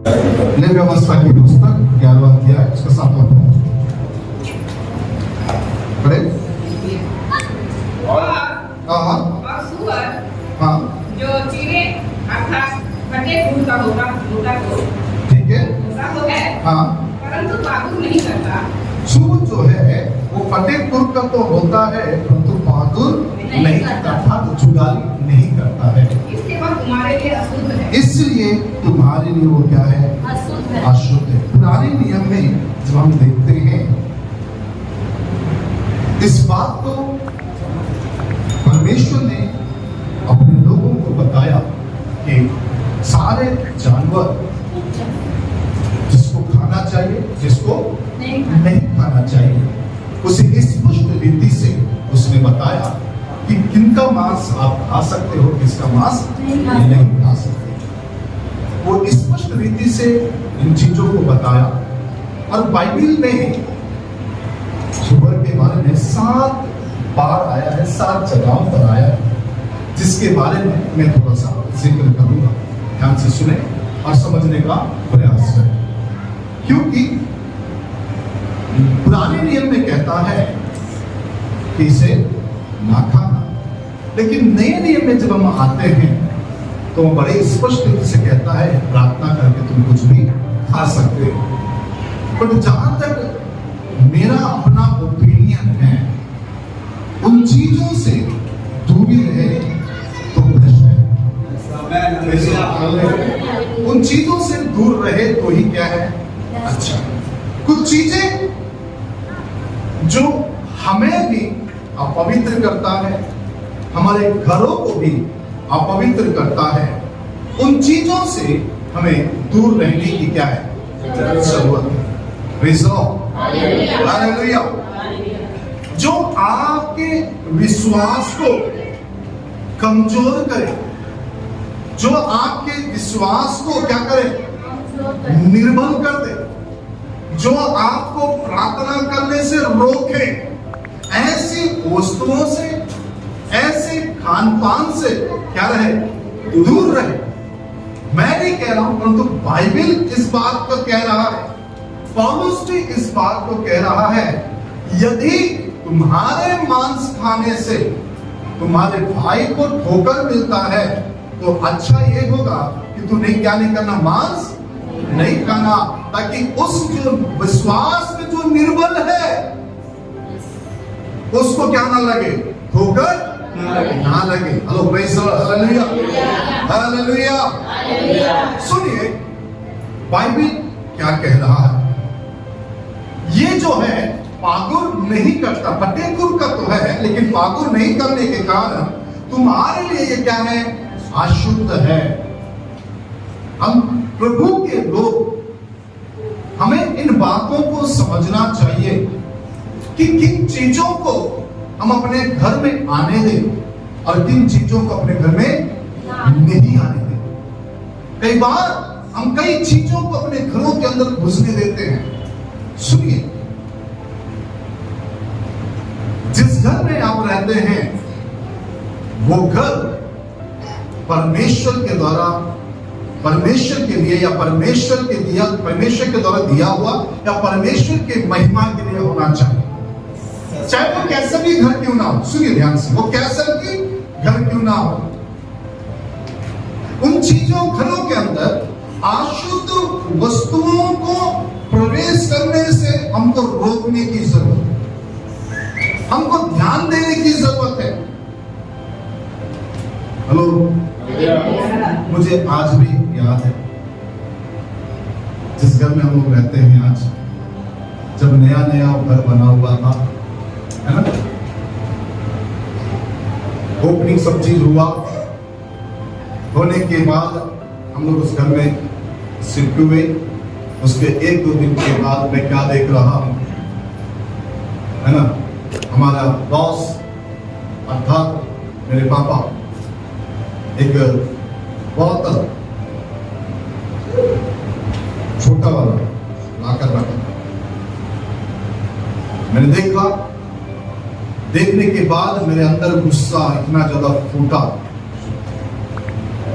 नई व्यवस्था की पुस्तक 11वां अध्याय उसका 7वां पढ़े। और सुअर हाँ जो चीरे अर्थात फटे फूल का होगा ठीक है तो है, हाँ परंतु बहादुर नहीं करता। सूर जो है वो फतेहपुर का तो होता है परंतु बहादुर नहीं करता था, तो चुड़ाली नहीं करता है, इसलिए वह तुम्हारे लिए अशुद्ध है। इसलिए तुम्हारे लिए वो क्या है? अशुद्ध है। पुराने नियम में जब हम देखते हैं इस बात को परमेश्वर ने अपने लोगों को बताया कि सारे जानवर जिसको खाना चाहिए जिसको नहीं खाना चाहिए, उसे स्पष्ट रीति से उसने बताया कि किनका मांस आप खा सकते हो, किसका मांस नहीं खा सकते। वो स्पष्ट रीति से इन चीजों को बताया। और बाइबल में सुअर के बारे में 7 बार आया है, 7 जगहों पर आया है, जिसके बारे में मैं थोड़ा सा जिक्र करूंगा। ध्यान से सुने और समझने का प्रयास करें, क्योंकि पुराने नियम में कहता है कि इसे ना खाना, लेकिन नए नियम में जब हम आते हैं तो बड़े स्पष्ट रूप से कहता है प्रार्थना करके तुम कुछ भी खा सकते हो। पर जहां तक मेरा अपना ओपिनियन है, उन चीजों से दूरी रहे तो बेस्ट है। उन चीजों से दूर रहे तो ही क्या है? अच्छा। कुछ चीजें जो हमें भी अपवित्र करता है, हमारे घरों को भी अपवित्र करता है, उन चीजों से हमें दूर रहने की क्या है? जरूरत है। हालेलुया। जो आपके विश्वास को कमजोर करे, जो आपके विश्वास को क्या करे? निर्बल कर दे, जो आपको प्रार्थना करने से रोके, ऐसी वस्तुओं से, ऐसे खान पान से क्या रहे? दूर रहे। मैं नहीं कह रहा हूं, परंतु बाइबल इस बात को कह रहा है, पौलुस भी इस बात को कह रहा है, यदि तुम्हारे मांस खाने से तुम्हारे भाई को ठोकर मिलता है तो अच्छा ये होगा कि तू क्या नहीं करना? मांस नहीं खाना, ताकि उस जो विश्वास में जो निर्बल है उसको क्या ना लगे? ठोकर ना लगे। Hello praise the Lord, hallelujah hallelujah. सुनिए बाइबल क्या कह रहा है। ये जो है पागुर नहीं करता, फतेहपुर का तो है, लेकिन पागुर नहीं करने के कारण तुम्हारे लिए ये क्या है? अशुद्ध है। हम प्रभु के लोग, हमें इन बातों को समझना चाहिए कि किन चीजों को हम अपने घर में आने दें और किन चीजों को अपने घर में नहीं आने दें। कई बार हम कई चीजों को अपने घरों के अंदर घुसने देते हैं। सुनिए, जिस घर में आप रहते हैं वो घर परमेश्वर के द्वारा, परमेश्वर के लिए या परमेश्वर के द्वारा दिया हुआ या परमेश्वर के महिमा के लिए होना चाहिए। चाहे वो कैसा भी घर क्यों ना हो, सुनिए ध्यान से, वो कैसा भी घर क्यों ना हो, उन चीजों घरों के अंदर अशुद्ध वस्तुओं को प्रवेश करने से हमको रोकने की जरूरत है, हमको ध्यान देने की जरूरत है। हेलो, मुझे आज भी याद है जिस घर में हम लोग रहते हैं आज, जब नया नया घर बना हुआ था, है ना, ओपनिंग सब चीज हुआ, होने के बाद हम लोग उस घर में शिफ्ट हुए। उसके 1-2 दिन के बाद मैं क्या देख रहा हूं, है ना, हमारा बॉस अर्थात मेरे पापा एक बहुत छोटा वाला लाकर रखा। मैंने देखा, देखने के बाद मेरे अंदर गुस्सा इतना ज्यादा फूटा,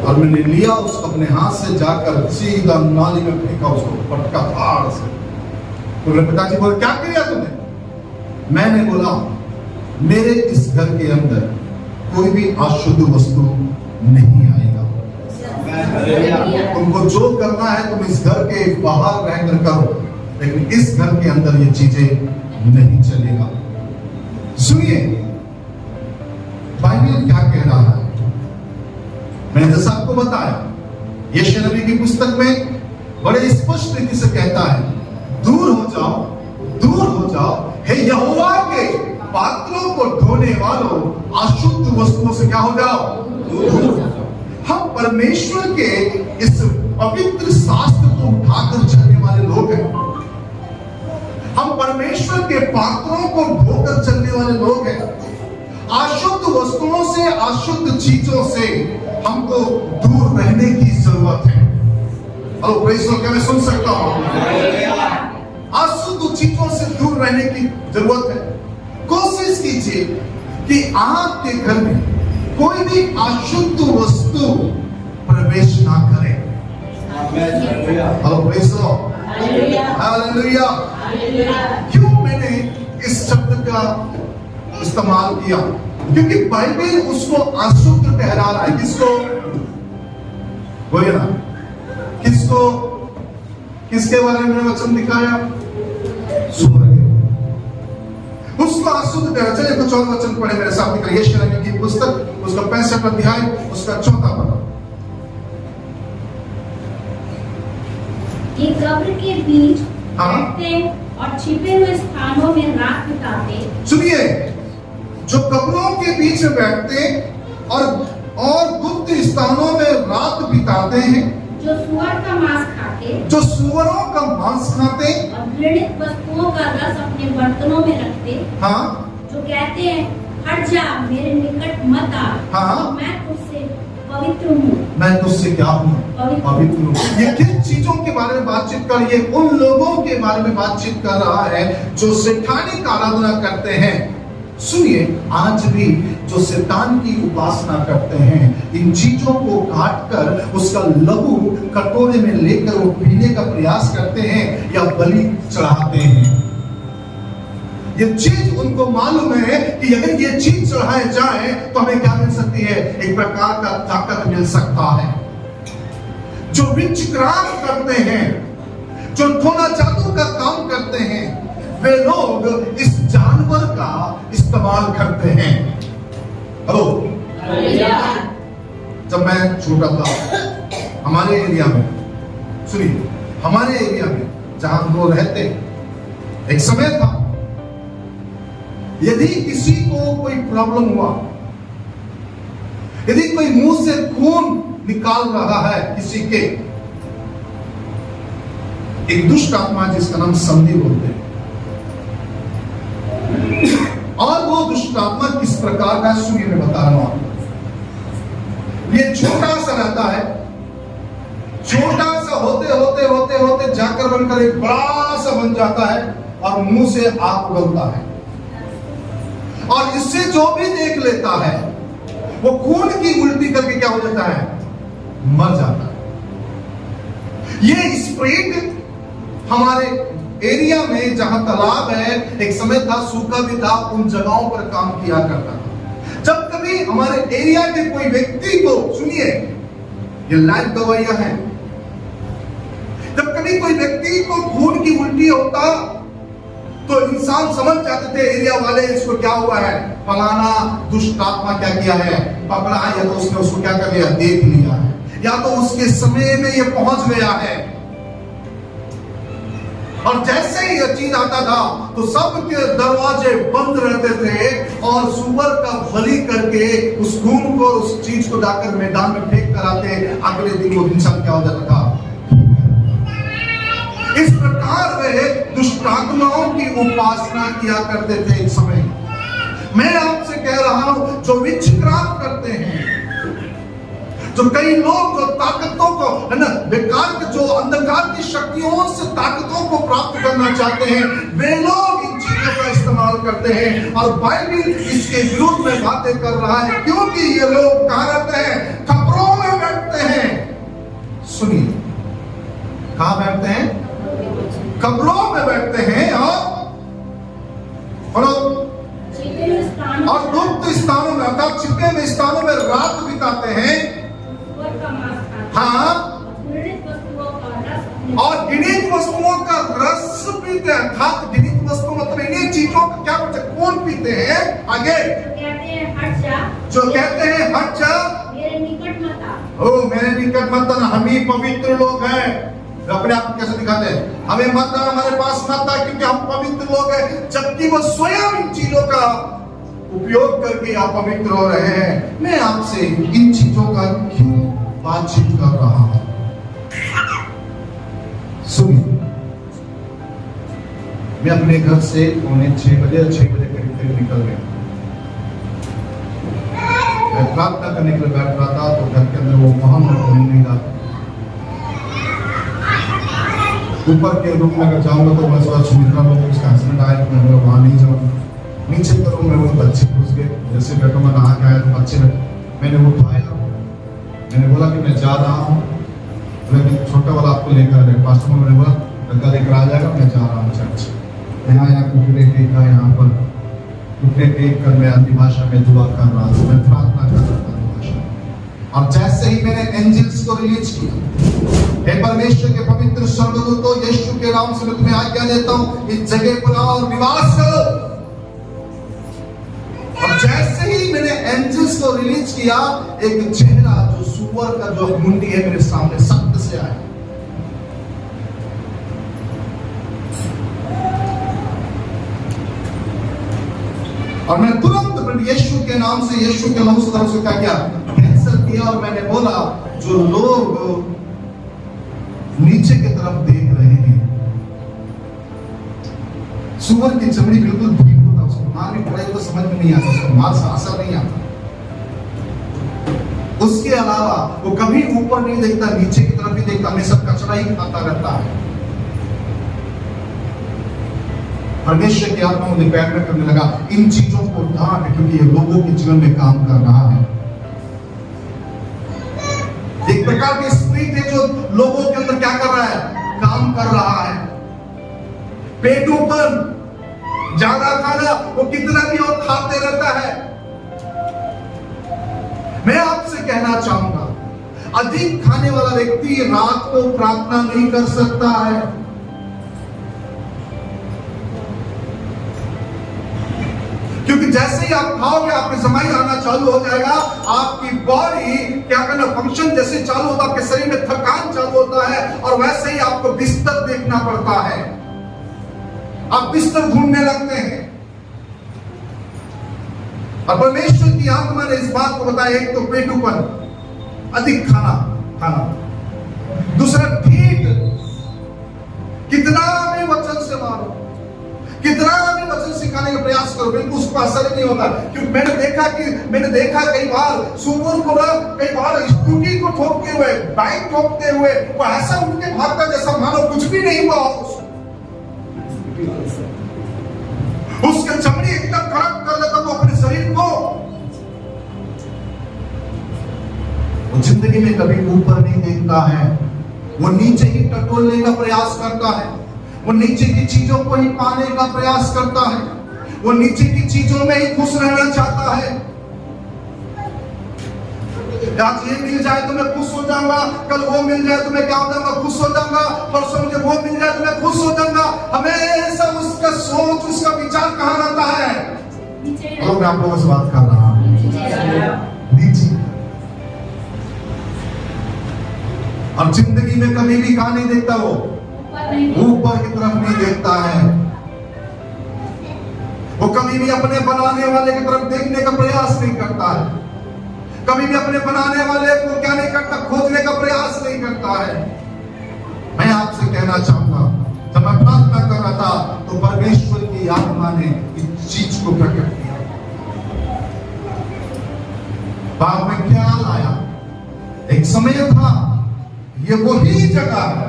और मैंने लिया उसको अपने हाथ से जाकर सीधा नाली में फेंका, उसको पटका फाड़ से। तो मेरे पिताजी बोले क्या किया तुमने? मैंने बोला मेरे इस घर के अंदर कोई भी अशुद्ध वस्तु नहीं आएगा। तुमको जो करना है तुम इस घर के बाहर रहकर करो, लेकिन इस घर के अंदर ये चीजें नहीं चलेगा। सुनिए बाइबल क्या कह रहा है। मैंने जैसा आपको बताया, यशायाह नबी की पुस्तक में बड़े स्पष्ट रीति से कहता है, दूर हो जाओ, दूर हो जाओ हे यहोवा के पात्रों को ढोने वालों, अशुद्ध वस्तुओं से क्या हो जाओ, दूर हो जाओ। हम परमेश्वर के इस पवित्र शास्त्र को उठाकर चलने वाले लोग हैं। हम परमेश्वर के पात्रों को ढोकर चलने वाले लोग हैं। अशुद्ध वस्तुओं से, अशुद्ध चीजों से हमको दूर रहने की जरूरत है। हेलो प्रेज़ लॉर्ड, क्या मैं सुन सकता हूं? अशुद्ध चीजों से दूर रहने की जरूरत है। कोशिश कीजिए कि आपके घर में कोई भी अशुद्ध वस्तु प्रवेश ना करे। Hello praise Lord, hallelujah. क्यों मैंने इस शब्द का इस्तेमाल किया? क्योंकि बाइबल उसको अशुद्ध ठहरा रहा है। किसको? बोलिए ना, किसको? किसके बारे में वचन दिखाया? सूअर के। उसको अशुद्ध ठहरा। चलिए कुछ और वचन पढ़े मेरे साथ। निकलिए यशायाह नबी की पुस्तक, उसका 65 अध्याय, उसका 4 पद। ये कब्र के बीच हाँ। बैठते और छिपे हुए स्थानों में रात बिताते। सुनिए, जो कब्रों के बीच में बैठते और गुप्त स्थानों में रात बिताते हैं, जो सुअर का मांस खाते, जो सुअरों का मांस खाते, और घृणित वस्तुओं का रस अपने बर्तनों में रखते, हाँ, जो कहते हैं हट जा, मेरे निकट मत आ, हाँ, मैं तुझसे पवित्र हूँ। मैं तुझसे क्या हूँ? पवित्र हूँ। ये किन चीजों के बारे में बातचीत कर? ये उन लोगों के बारे में बातचीत कर रहा है जो शैतानिक आराधना करते हैं। सुनिए, आज भी जो शैतान की उपासना करते हैं, इन चीजों को काटकर उसका लहू कटोरे में लेकर वो पीने का प्रयास करते हैं या बलि चढ़ाते हैं। ये चीज उनको मालूम है कि अगर ये चीज चढ़ाए जाए तो हमें क्या मिल सकती है? एक प्रकार का ताकत मिल सकता है। जो विचक्रांत करते हैं, जो टोना जादू का काम करते हैं, वे लोग इस जानवर का इस्तेमाल करते हैं। हेलो, जब मैं छोटा था, हमारे एरिया में, सुनिए, हमारे एरिया में जहां हम लोग रहते, एक समय था, यदि किसी को कोई प्रॉब्लम हुआ, यदि कोई मुंह से खून निकाल रहा है किसी के, एक दुष्ट आत्मा जिसका नाम संधि बोलते हैं, और वो दुष्ट आत्मा किस प्रकार का, सुनिए मैं बता रहा हूं आपको। ये छोटा सा रहता है, छोटा सा होते होते होते होते जाकर बनकर एक बड़ा सा बन जाता है और मुंह से आग उगलता है, और इससे जो भी देख लेता है वो खून की उल्टी करके क्या हो जाता है? मर जाता है। ये स्प्रेड हमारे एरिया में जहां तालाब है, एक समय था, सूखा भी था, उन जगहों पर काम किया करता था। जब कभी हमारे एरिया के कोई व्यक्ति को, सुनिए ये लाइव गवाहियां हैं, जब कभी कोई व्यक्ति को खून की उल्टी होता तो इंसान समझ जाते थे, एरिया वाले, इसको क्या हुआ है, फलाना दुष्ट आत्मा क्या किया है, पकड़ा है, या तो उसने उसको क्या कर लिया, देख लिया है, या तो उसके समय में ये पहुंच गया है। और जैसे ही यह चीज आता था तो सबके दरवाजे बंद रहते थे और सुअर का बलि करके उस खून को, उस चीज को जाकर मैदान में फेंक कर आते। अगले दिन वो इंसान क्या हो जाता था? इस प्रकार वे दुष्ट आत्माओं की उपासना किया करते थे एक समय। मैं आपसे कह रहा हूं, जो विचक्रांत करते हैं, जो कई लोग जो ताकतों को, है ना, बेकार के जो अंधकार की शक्तियों से ताकतों को प्राप्त करना चाहते हैं, वे लोग इन चीजों का इस्तेमाल करते हैं। और बाइबल इसके विरुद्ध में बातें कर रहा है, क्योंकि ये लोग कहां रहते हैं? कब्रों में बैठते रात बिताते हैं, सुअर का मांस खाते हाँ, घृणित वस्तुओं का रस अपने और गिनित वस्तुओं का रस पीते हैं। अर्थात गिनित वस्तु मतलब इन्हीं चीजों का क्या बोलते हैं, कौन पीते हैं? आगे कहते हैं हट जा, जो कहते हैं हट जा, मेरे निकट मत आ। ओ मेरे निकट मत आना। हम ही पवित्र लोग हैं। अपने आप को कैसे दिखाते हैं? हमें मत आना, हमारे पास मत आ, क्योंकि हम पवित्र लोग हैं, जबकि वो स्वयं इन चीजों का उपयोग करके आप पवित्र हो रहे हैं। मैं आपसे इन चीजों का क्यों बातचीत कर रहा हूं? सुनिए, मैं अपने घर से 6:45 बजे 6 बजे करीब निकल गया। मैं प्रार्थना करने के लिए बैठ रहा था तो घर के अंदर वो मोहम्मद मिल नहीं रहा। ऊपर के रूम में अगर जाऊंगा तो मैं सोचा सुमित्रा लोग उसका हस्बैंड आया तो मैं वहां नहीं जाऊंगा। नीचे के रूम में वो बच्चे घुस गए, जैसे बेटों में नहा के आया तो बच्चे मैंने उठाया, मैंने बोला कि मैं जा रहा हूँ, लेकिन छोटा वाला आपको लेकर आए। पास्टर में मैंने बोला लड़का लेकर आ जाएगा, मैं जा रहा हूँ चर्च। यहाँ टुकड़े टेक का, यहाँ पर टुकड़े टेक कर मैं अन्य भाषा में दुआ कर रहा था, मैं प्रार्थना कर रहा था अन्य भाषा। और जैसे ही मैंने एंजल्स को रिलीज किया, हे परमेश्वर के पवित्र स्वर्गदूतों, यीशु के नाम से मैं तुम्हें आज्ञा देता हूं, इस जगह पर आओ और निवास करो। और जैसे ही मैंने एंजल्स को रिलीज किया, एक चेहरा जो सुअर का जो मुंडी है मेरे सामने सत्य से आया। और मैं तुरंत यीशु के नाम से, यीशु के लहू से क्या किया, कैंसिल किया। और मैंने बोला जो लोग नीचे की तरफ देख रहे हैं, सुअर की चमड़ी बिल्कुल ठीक होता, उसको मारनी पड़ेगी तो समझ में नहीं आता, उसको मार से असर नहीं आता। उसके अलावा वो कभी ऊपर नहीं देखता, नीचे की तरफ ही देखता, हमेशा कचरा ही खाता रहता है। परमेश्वर की आत्मा मुझे प्यार करने लगा, इन चीजों को डांट, क्योंकि ये लोगों के जीवन में काम कर रहा है। एक प्रकार की स्पिरिट है जो लोगों के अंदर क्या कर रहा है, काम कर रहा है। पेट ऊपर, ज्यादा खाना, वो कितना भी और खाते रहता है। मैं आपसे कहना चाहूंगा, अधिक खाने वाला व्यक्ति रात को प्रार्थना नहीं कर सकता है। क्योंकि जैसे ही आप खाओगे, आपकी जमाई आना चालू हो जाएगा, आपकी बॉडी क्या करना, फंक्शन जैसे चालू होता है, आपके शरीर में थकान चालू होता है, और वैसे ही आपको बिस्तर देखना पड़ता है, आप बिस्तर ढूंढने लगते हैं। और परमेश्वर की आत्मा ने इस बात को बताया, एक तो पेट ऊपर, अधिक खाना, दूसरा ढीठ, कितना भी वचन से मारो, कितना भी वचन सिखाने का प्रयास करो, बिल्कुल उसको असर नहीं होता। क्योंकि मैंने देखा कई बार सुअर को कई बार स्कूटी को ठोकते हुए, बाइक ठोकते हुए, वो ऐसा उठ के भागता जैसा मानो कुछ भी नहीं हुआ हो। उसके चमड़ी एकदम खराब कर देता वो अपने शरीर को। वो जिंदगी में कभी ऊपर नहीं देखता है, वो नीचे ही टटोलने का प्रयास करता है, वो नीचे की चीजों को ही पाने का प्रयास करता है, वो नीचे की चीजों में ही खुश रहना चाहता है। आज ये मिल जाए तो मैं खुश हो जाऊंगा, कल वो मिल जाए तो मैं क्या हो जाऊंगा, खुश हो जाऊंगा, परसों मुझे वो मिल जाए तो मैं खुश हो जाऊंगा। हमेशा उसका सोच, उसका विचार कहाँ रहता है? और मैं आप लोगों से बात कर रहा हूं, नीचे। और जिंदगी में कभी भी कहाँ नहीं देखता, वो ऊपर की तरफ नहीं देखता है। वो कभी भी अपने बनाने वाले की तरफ देखने का प्रयास नहीं करता है, कभी भी अपने बनाने वाले को क्या नहीं करता, खोजने का प्रयास नहीं करता है। मैं आपसे कहना चाहूंगा, जब मैं प्रार्थना कर रहा था तो परमेश्वर की आत्मा ने इस चीज को प्रकट किया। बाद में क्या आया, एक समय था, ये वही जगह है,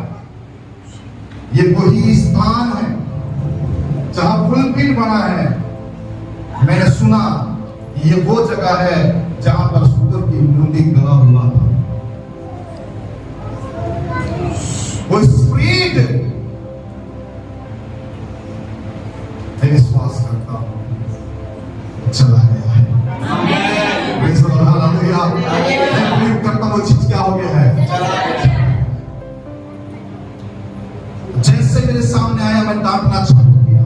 ये वही स्थान है जहां पुलपिट बना है। मैंने सुना ये वो जगह है जहां पर सूअर की मुंडी गला हुआ था। वो स्प्रिट, मैं विश्वास करता हूं, चला गया है। हालेलुया। काटना चालू किया।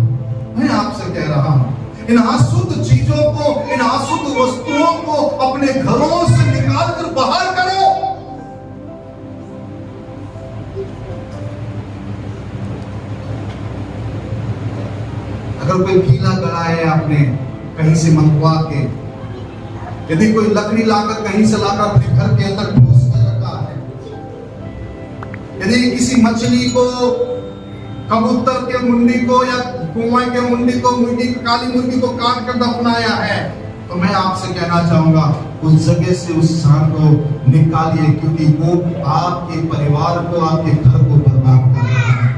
मैं आपसे कह रहा हूं, इन अशुद्ध चीजों को, इन अशुद्ध वस्तुओं को अपने घरों से निकाल कर बाहर करो। अगर कोई कीला गड़ा है आपने कहीं से मंगवा के, यदि कोई लकड़ी लाकर कहीं से लाकर अपने घर के अंदर ठोस कर रखा है, यदि किसी मछली को, कबूतर के मुंडी को या कुआं के मुंडी को, मुर्गी, काली मुर्गी को काट कर दफनाया है, तो मैं आपसे कहना चाहूंगा उस जगह से उस सांड को निकालिए, क्योंकि वो आपके परिवार को, आपके घर को बर्बाद कर रहा है।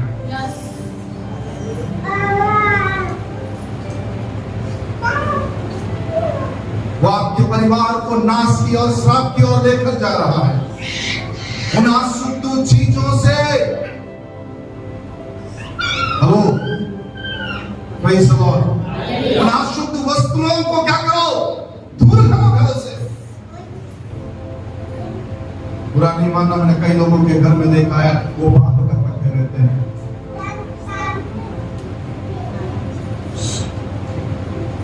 वो आपके परिवार को नाश की और श्राप की ओर लेकर जा रहा है। उन अशुद्ध चीजों से, हेलो, प्रेज़ द लॉर्ड, उन अशुद्ध वस्तुओं को क्या करो? दूर करो घर से। बुरा नहीं मानना, मैंने कई लोगों के घर में देखा है, वो बात कर रखे रहते हैं।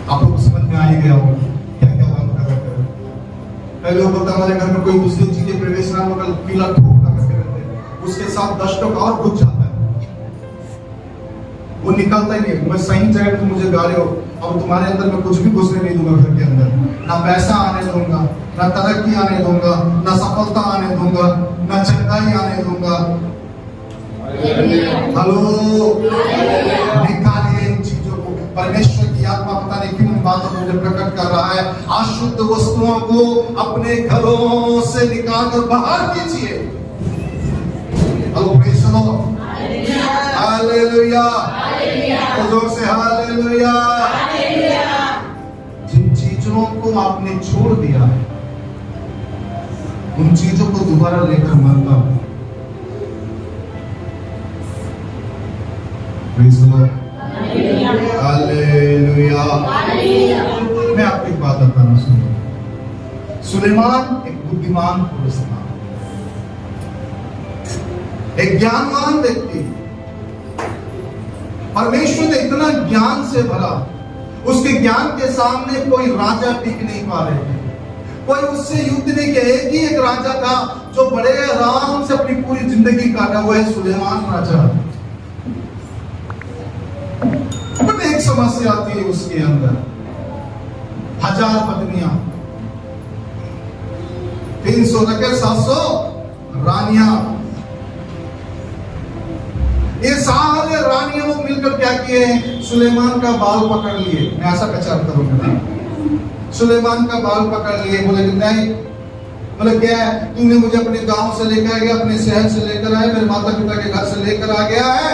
आपको समझ में आ ही गया होगा क्या क्या बात कर रहे हैं। कई लोग बोलते हमारे घर में कोई दूसरी चीजें प्रवेश ना होकर पीला ठोक कर रखे रहते हैं, उसके साथ दस्तों का और घुस जाता है, वो निकलता ही नहीं। मैं सही जगह तुम मुझे गा रहे हो, अब तुम्हारे अंदर मैं कुछ भी घुसने नहीं दूंगा घर के अंदर। ना पैसा आने दूंगा, ना तरक्की आने दूंगा, ना सफलता आने दूंगा, ना चंगाई आने दूंगा। हेलो, निकालिए इन चीजों को। परमेश्वर की आत्मा पता नहीं क्यों इन बातों को मुझे प्रकट कर रहा है। अशुद्ध वस्तुओं को अपने घरों से निकाल कर बाहर कीजिए। Hello, praise the Lord, hallelujah, तो जोर से हालेलुया। जिन चीजों को आपने छोड़ दिया है, उन चीजों को दोबारा लेकर मत आओ। Praise the Lord, hallelujah. मैं आपको एक बात बताना सुनो। सुलेमान एक बुद्धिमान पुरुष था, एक ज्ञानवान व्यक्ति। परमेश्वर ने इतना ज्ञान से भरा, उसके ज्ञान के सामने कोई राजा टिक नहीं पा रहे थे, कोई उससे युद्ध नहीं किया। एक राजा था जो बड़े आराम से अपनी पूरी जिंदगी काटा, वो है सुलेमान राजा। बट एक समस्या थी उसके अंदर, 1000 पत्नियां, 300 रकेट, 700 रानियां। ये सारे रानियों लोग मिलकर क्या किए? सुलेमान का बाल पकड़ लिए। मैं ऐसा प्रचार करूंगा, सुलेमान का बाल पकड़ लिए। बोले कि नहीं, बोले क्या है, तूने मुझे अपने गांव से लेकर आ गया, अपने शहर से लेकर आया, मेरे माता पिता के घर से लेकर आ गया है,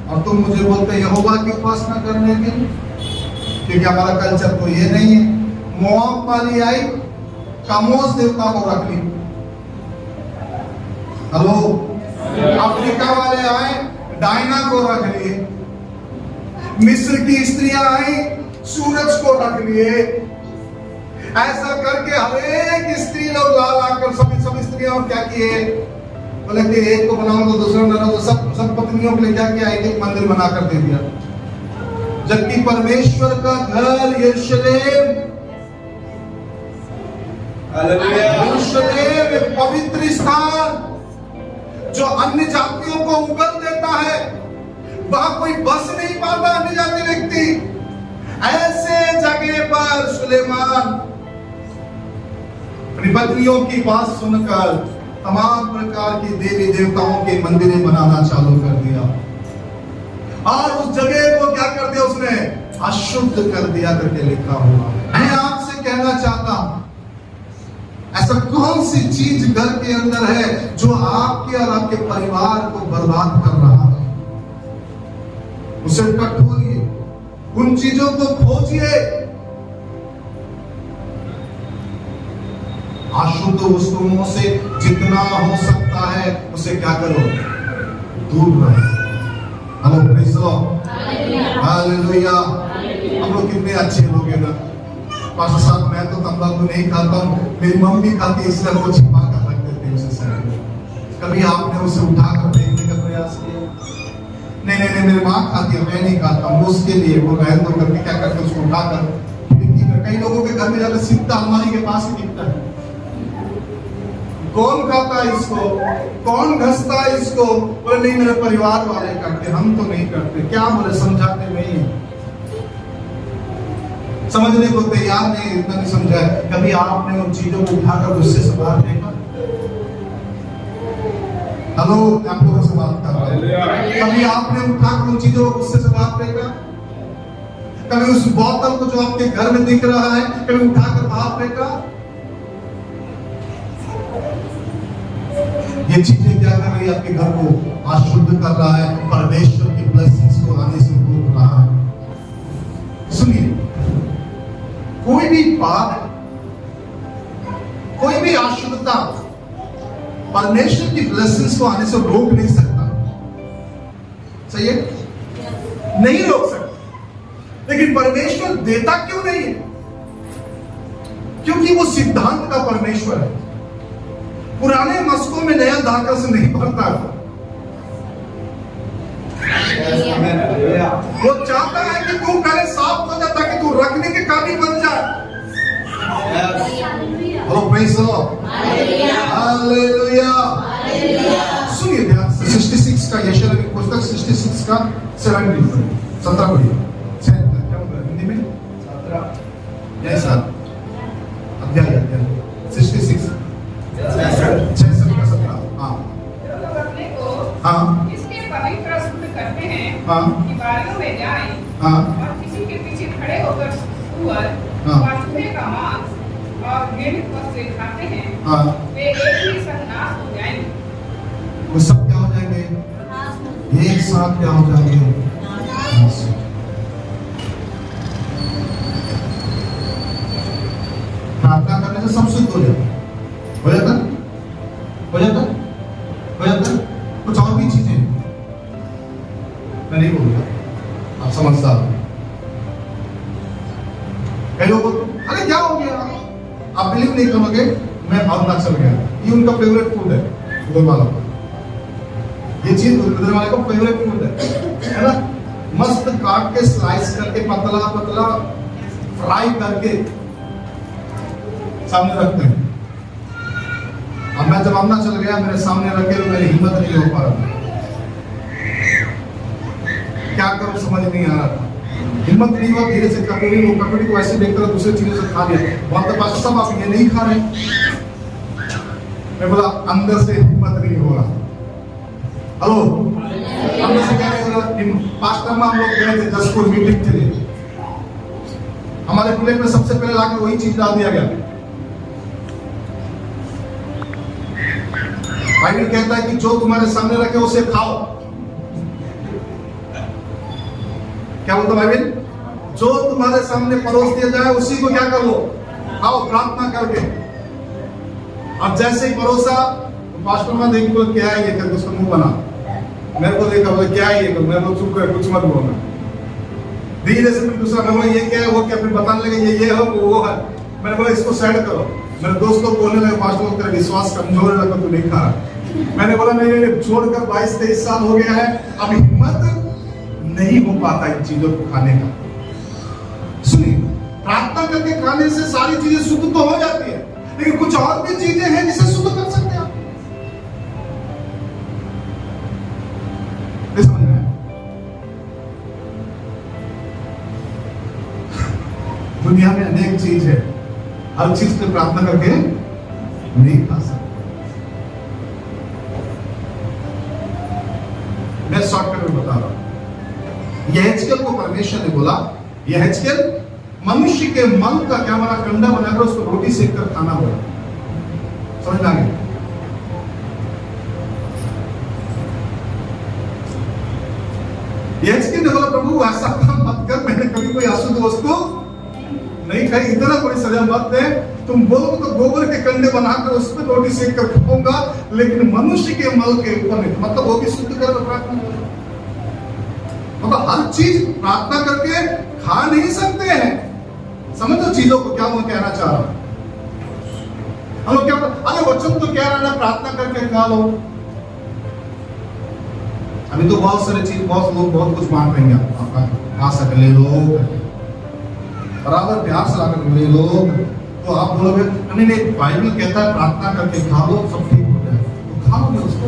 और तुम मुझे बोलते यहोवा की उपासना करने के लिए? क्योंकि हमारा कल्चर तो ये नहीं है। मोआब वाली आई, कामोस देवता को रख ली। हेलो, अफ्रीका वाले आए, डायना को रख लिए। मिस्र की स्त्रियां आई, सूरज को रख लिए। ऐसा करके हर एक स्त्री लोग ला लाकर सब स्त्रियां क्या किए? बोले कि एक को बनाओ तो दूसरा बनाओ, तो सब पत्नियों के लिए क्या किया? एक मंदिर बनाकर दे दिया। जबकि परमेश्वर का घर यरूशलेम, यरूशलेम एक पवित्र स्थान जो अन्य जातियों को उगल देता है, वहां कोई बस नहीं पाता अन्य जाति व्यक्ति। ऐसे जगह पर सुलेमान अपनी पत्नियों की बात सुनकर तमाम प्रकार की देवी देवताओं के मंदिरें बनाना चालू कर दिया, और उस जगह को क्या कर दिया? उसने अशुद्ध कर दिया करके लिखा हुआ। मैं आपसे कहना चाहता हूं, ऐसा कौन सी चीज घर के अंदर है जो आपके और आपके परिवार को बर्बाद कर रहा है? उसे टटोलिए, उन चीजों को खोजिए। अशुद्ध वस्तुओं से जितना हो सकता है उसे क्या करो? दूर रहो। Hello, praise the Lord, hallelujah. हम लोग कितने अच्छे लोग हैं ना। पास्टर साहब, मैं तो तंबाकू नहीं खाता हूँ, मेरी मम्मी खाती है, इसलिए वो छिपा कर रख देते हैं उसे साइड में। कभी आपने उसे उठाकर देखने का प्रयास किया? नहीं नहीं नहीं मेरी माँ खाती है, मैं नहीं खाता हूँ, उसके लिए वो रहन दो करके क्या करते उसको उठाकर खिड़की में, कई लोगों के घर में जाकर सीधा अलमारी के पास ही दिखता है। कौन खाता है इसको, कौन घसता है इसको? बोले नहीं मेरे परिवार वाले करते, हम तो नहीं करते। क्या बोले, समझाते नहीं, समझने को तैयार नहीं, इतना नहीं समझा है। कभी आपने उन चीजों को उठाकर गुस्से से बाहर फेंका? हेलो, आप लोगों से बात कर रहा हूं। कभी आपने उठाकर उन चीजों को गुस्से से बाहर फेंका? कभी उस बोतल को जो आपके घर में दिख रहा है कभी उठाकर बाहर फेंका? ये चीजें क्या कर रही है? आपके घर को अशुद्ध कर रहा है, परमेश्वर की ब्लेसिंग्स को आने से रोक रहा है। सुनिए, कोई भी पाप, कोई भी अशुद्धता परमेश्वर की ब्लेसिंग्स को आने से रोक नहीं सकता। सही है? नहीं रोक सकता। लेकिन परमेश्वर देता क्यों नहीं है? क्योंकि वो सिद्धांत का परमेश्वर है। पुराने मस्कों में नया धागा से नहीं भरता है। वो चाहता है कि तू पहले साफ हो जा ताकि तू रखने के काबिल बन जाए। Hello, praise the Lord, hallelujah. सुनिए ध्यान से 66 का यशायाह की पुस्तक 66 का 17 पढ़िए। क्या होगा हिंदी में? 17 अध्याय 66 66 का 17। हाँ हाँ, इसके पवित्र शुद्ध करते हैं हाँ, कि बारियों में जाएं हाँ, और किसी के पीछे खड़े होकर सुअर हाँ, और चूहे का मांस और घृणित वस्तुएं खाते हैं, हाँ, वे एक ही संग नाश हो जाएंगे। वो सब क्या हो जाएंगे? एक साथ क्या हो जाएंगे? प्रार्थना करने से सब शुद्ध हो जाता, हो जाता, हो जाता, हो जाता। कुछ और भी चीजें मैं नहीं बोलूंगा, आप समझदार हो। कई लोग अरे क्या हो गया, आप बिलीव नहीं करोगे, मैं अरुणाचल गया, ये उनका फेवरेट फूड है उधर वालों का। ये चीज उधर वाले का फेवरेट फूड है ना? मस्त काट के स्लाइस करके पतला पतला फ्राई करके सामने रखते हैं। अब मैं जब अरुणाचल गया, मेरे सामने रखे तो मेरी हिम्मत नहीं हो पा रहा, क्या करूं समझ नहीं आ रहा था, हिम्मत नहीं हुआ। धीरे से कटोरी को ऐसे देखकर दूसरी चीजों से खा लिया। वहां तक पास सब आप ये नहीं खा रहे, मैं बोला अंदर से हिम्मत नहीं हो रहा। हेलो, अंदर से क्या नहीं हो रहा? पास्टर में हम लोग गए थे 10 को मीटिंग के लिए, हमारे प्लेट में सबसे पहले लाके वही चीज डाल दिया गया। बाइबल कहता है कि जो तुम्हारे सामने रखे उसे खाओ। क्या बोलता बाइबल? जो तुम्हारे सामने परोस दिया जाए उसी को क्या करो? खाओ, प्रार्थना करके। अब जैसे ही परोसा तो पास्टर में देख बोल क्या है ये, करके उसका मुंह बना, मेरे को देखा, बोले क्या है ये, मैं बोल चुप कर, कुछ मत बोलना। धीरे से फिर दूसरा, मैं बोला ये क्या है, वो क्या, फिर बताने लगे ये है वो है। मैंने बोला इसको साइड करो। मेरे दोस्त को बोलने लगे, पास्टर को तेरा विश्वास कमजोर है, तू नहीं खा रहा। मैंने बोला नहीं, छोड़कर 22-23 साल हो गया है, अब हिम्मत नहीं हो पाता इन चीजों को खाने का। सुनिए, प्रार्थना करके खाने से सारी चीजें शुद्ध तो हो जाती है, लेकिन कुछ और भी चीजें हैं जिसे शुद्ध कर सकते हैं आप। समझ में? दुनिया में अनेक चीज है, हर चीज पे प्रार्थना करके नहीं खा सकते। मैं शॉर्टकट में बता रहा हूं। यहेजकेल को परमेश्वर ने बोला, यहेजकेल मनुष्य के मन का क्या बना, कंडा बनाकर उसको रोटी सेक कर खाना बोला। समझ में आ गया? यहेजकेल ने बोला प्रभु ऐसा काम मत कर, मैंने कभी कोई अशुद्ध वस्तु नहीं खाई, इतना बड़ी सजा मत दे। तुम बोलो तो गोबर के कंडे बनाकर उस पर रोटी सेक कर खाऊंगा, लेकिन मनुष्य के मल के ऊपर नहीं। मतलब वो भी शुद्ध कर प्रार्थना, मतलब हर चीज प्रार्थना करके खा नहीं सकते हैं। समझो चीजों को, क्या मैं कहना चाह रहा हूं। हम क्या, अरे वचन तो कह रहा है प्रार्थना करके खा लो। अभी तो बहुत सारे चीज, बहुत लोग बहुत कुछ मांग रहे हैं आपका, आ सके ले लो, बराबर प्यार से लाकर ले लो, तो आप बोलोगे नहीं नहीं बाइबल कहता है प्रार्थना करके खा लो सब ठीक हो जाए, तो खाओगे उसको।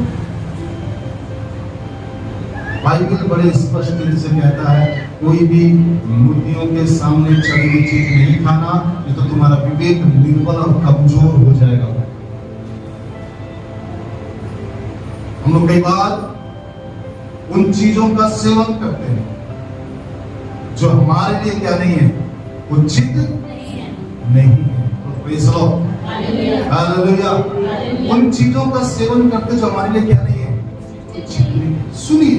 बाइबल बड़े स्पष्ट रूप से कहता है कोई भी मूर्तियों के सामने चढ़ी हुई चीज नहीं खाना, ये तो तुम्हारा विवेक निर्बल और कमजोर हो जाएगा। हम लोग कई बार उन चीजों का सेवन करते हैं जो हमारे लिए क्या नहीं है, उचित नहीं है। तो प्रेज़ द लॉर्ड, हालेलुया। उन चीजों का सेवन करते जो हमारे लिए क्या नहीं है, उचित नहीं है। सुनिए,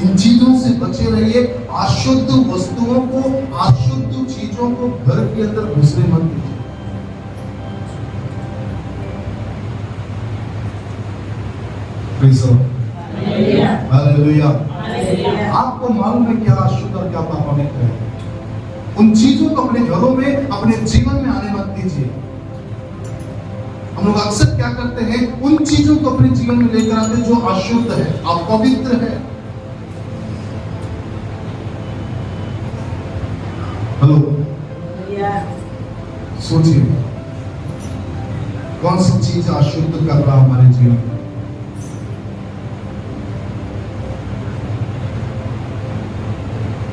इन चीजों से बचे रहिए। अशुद्ध वस्तुओं को, अशुद्ध चीजों को घर के अंदर घुसने मत दीजिए। हालेलुया। आपको मालूम है क्या अशुद्ध और क्या पाप में है? उन चीजों को अपने घरों में, अपने जीवन में आने मत दीजिए। हम लोग अक्सर क्या करते हैं, उन चीजों को अपने जीवन में लेकर आते हैं जो अशुद्ध है, अपवित्र है। हेलो, सोचिए कौन सी चीज अशुद्ध कर रहा हमारे जीवन में?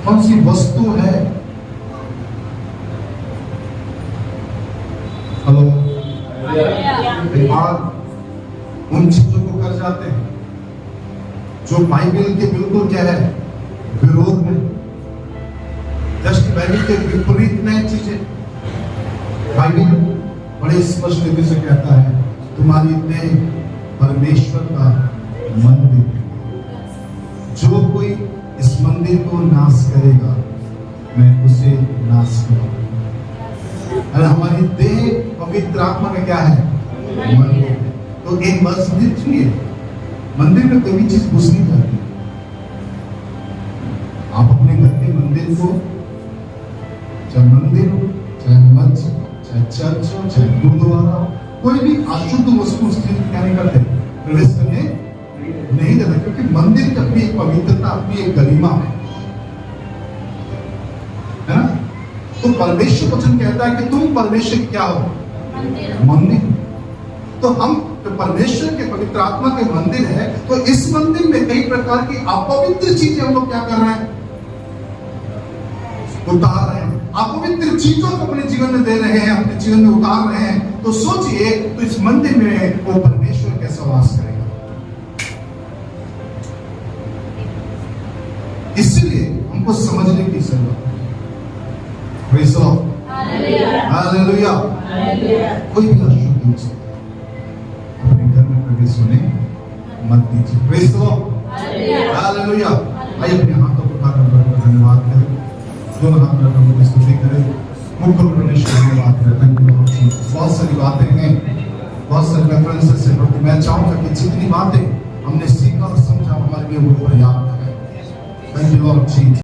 कौन सी वस्तु है? हेलो, उन चीजों को कर जाते हैं जो बाइबल के बिल्कुल क्या है, विरोध में, जस्ट बाइबल के विपरीत नई चीजें। बाइबल बड़े स्पष्ट रूप से कहता है तुम्हारी देह परमेश्वर का मंदिर है, जो कोई इस मंदिर को नाश करेगा मैं उसे नाश करूंगा। अरे हमारी देह पवित्र आत्मा का क्या है, मंदिर। तो एक मस्जिद सुनिए, मंदिर में कोई भी चीज घुस नहीं जाती। आप अपने घर के मंदिर को, चाहे मंदिर हो, चाहे मस्जिद, चाहे चर्च हो, चाहे गुरुद्वारा हो, कोई भी अशुद्ध वस्तु उसकी क्या नहीं करते, प्रवेश करने नहीं देता, क्योंकि मंदिर की अपनी एक पवित्रता, अपनी एक गरिमा है ना। तो परमेश्वर वचन कहता है कि तुम परमेश्वर क्या हो, मंदिर। तो हम तो परमेश्वर के पवित्र आत्मा के मंदिर है, तो इस मंदिर में कई प्रकार की अपवित्र चीजें हम लोग क्या कर रहे हैं, उतार रहे हैं। अपवित्र चीजों को अपने जीवन में दे रहे हैं, अपने जीवन में उतार रहे हैं। तो सोचिए, तो इस मंदिर में वो परमेश्वर कैसा वास करेगा। इसलिए हमको समझने की जरूरत है। Praise the Lord, hallelujah. कोई भी अशुद्ध वस्तु अपने घर में प्रवेश होने मत दीजिए। Praise the Lord, hallelujah. आइए अपने हाथों को उठाकर धन्यवाद करें, दोनों हाथ में प्रभु की स्तुति करें, मुख खोल धन्यवाद करें। Thank you Lord Jesus. बहुत सारी बातें हैं, बहुत सारे रेफरेंसेस हैं, प्रभु मैं चाहूंगा कि जितनी बातें हमने सीखा और समझा हमारे लिए वो पर्याप्त है। Thank you Lord Jesus.